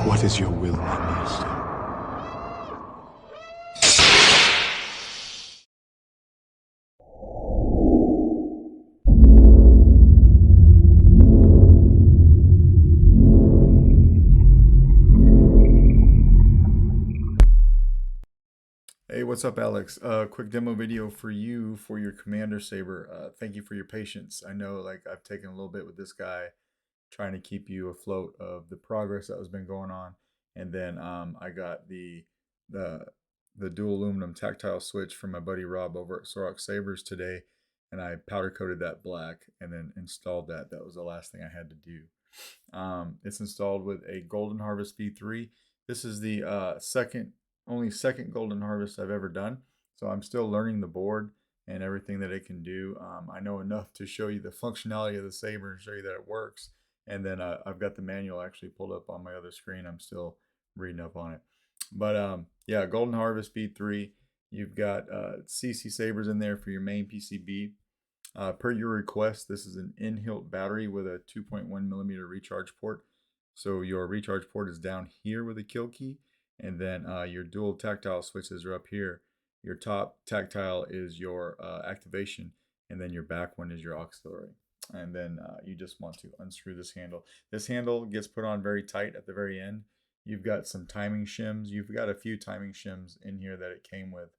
What is your will, my master? Hey, what's up, Alex? Quick demo video for you for your Commander Saber. Thank you for your patience. I know, like, I've taken a little bit with this guy, trying to keep you afloat of the progress that has been going on. And then I got the the dual aluminum tactile switch from my buddy Rob over at SO Sabers today, and I powder coated that black and then installed that. That was the last thing I had to do. It's installed with a Golden Harvest V3. This is the only second Golden Harvest I've ever done. So I'm still learning the board and everything that it can do. I know enough to show you the functionality of the Saber and show you that it works. And then I've got the manual actually pulled up on my other screen. I'm still reading up on it. But yeah, Golden Harvest V3. You've got CC Sabers in there for your main PCB. Per your request, this is an in-hilt battery with a 2.1 millimeter recharge port. So your recharge port is down here with a kill key, and then your dual tactile switches are up here. Your top tactile is your activation, and then your back one is your auxiliary. And then you just want to unscrew this handle. This handle gets put on very tight at the very end. You've got some timing shims. You've got a few timing shims in here that it came with.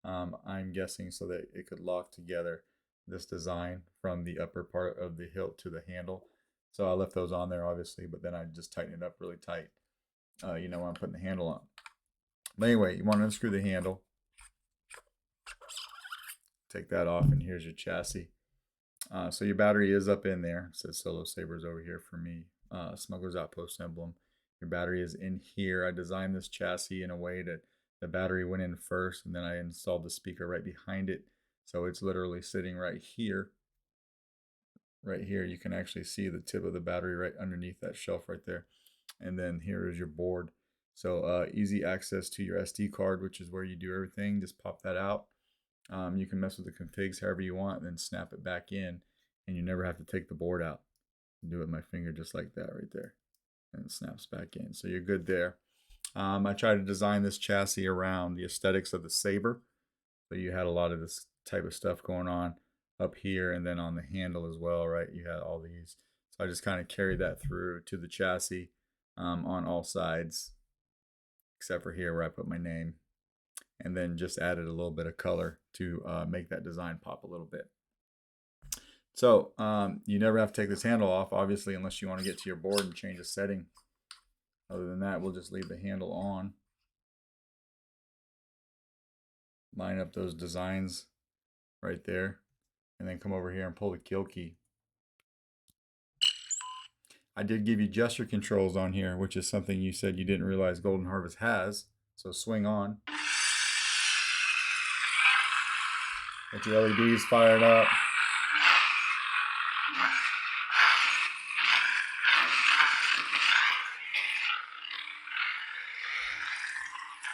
I'm guessing so that it could lock together this design from the upper part of the hilt to the handle. So I left those on there obviously, but then I just tighten it up really tight, when I'm putting the handle on. But anyway, you want to unscrew the handle, take that off, and here's your chassis. So your battery is up in there. It says Solo Sabers over here for me. Smuggler's Outpost emblem. Your battery is in here. I designed this chassis in a way that the battery went in first, and then I installed the speaker right behind it. So it's literally sitting right here. Right here, you can actually see the tip of the battery right underneath that shelf right there. And then here is your board. So easy access to your SD card, which is where you do everything. Just pop that out. You can mess with the configs however you want, and then snap it back in, and you never have to take the board out. Do it with my finger just like that right there, and it snaps back in. So you're good there. I tried to design this chassis around the aesthetics of the Saber. So you had a lot of this type of stuff going on up here, and then on the handle as well, right? You had all these. So I just kind of carried that through to the chassis on all sides, except for here where I put my name, and then just added a little bit of color to make that design pop a little bit. So you never have to take this handle off, obviously, unless you want to get to your board and change a setting. Other than that, we'll just leave the handle on. Line up those designs right there, and then come over here and pull the kill key. I did give you gesture controls on here, which is something you said you didn't realize Golden Harvest has. So swing on. Get your LEDs fired up.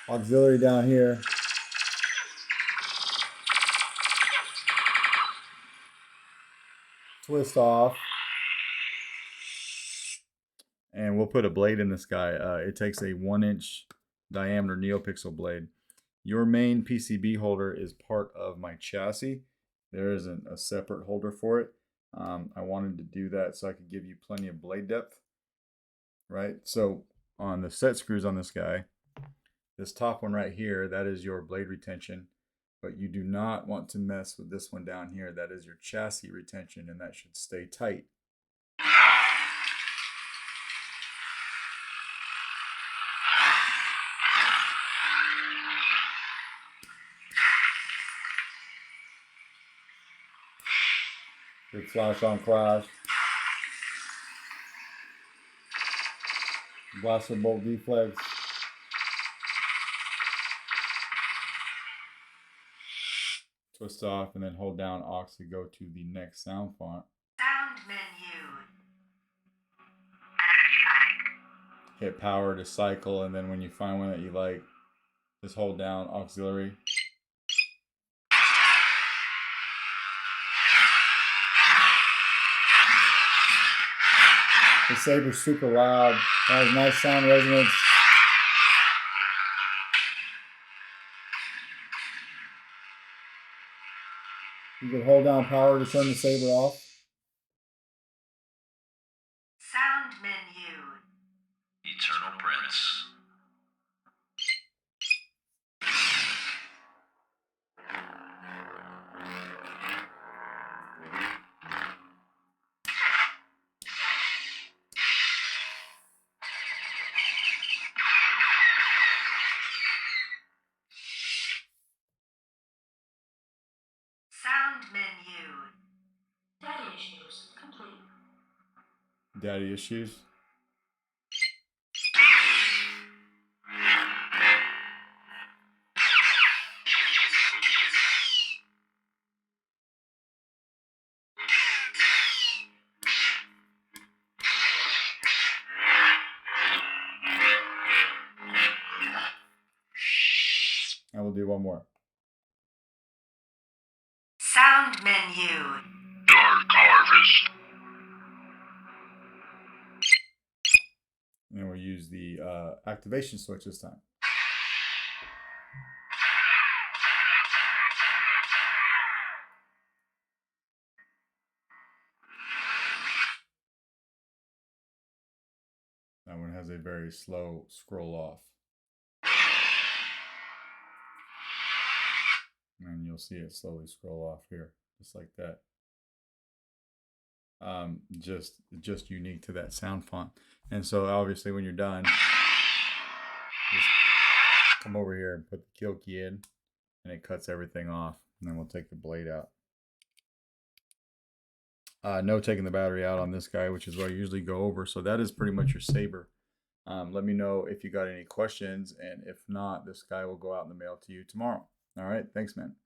Auxiliary down here. Twist off. And we'll put a blade in this guy. It takes a 1-inch diameter NeoPixel blade. Your main PCB holder is part of my chassis. There isn't a separate holder for it. I wanted to do that so I could give you plenty of blade depth, right? So on the set screws on this guy, this top one right here, that is your blade retention, but you do not want to mess with this one down here. That is your chassis retention, and that should stay tight. Big flash on flash. Blaster bolt deflex. Twist off and then hold down aux to go to the next sound font. Sound menu. Hit power to cycle, and then when you find one that you like, just hold down auxiliary. The Saber's super loud. That has nice sound resonance. You can hold down power to turn the Saber off. Sound menu. Eternal Prince. Sound menu. Daddy issues complete. Daddy issues. I will do one more. Sound menu. Dark Harvest. And we'll use the activation switch this time. That one has a very slow scroll off. And you'll see it slowly scroll off here, just like that. Just unique to that sound font. And so obviously when you're done, just come over here and put the kill key in, and it cuts everything off. And then we'll take the blade out. No taking the battery out on this guy, which is what I usually go over. So that is pretty much your Saber. Let me know if you got any questions, and if not, this guy will go out in the mail to you tomorrow. All right, thanks, man.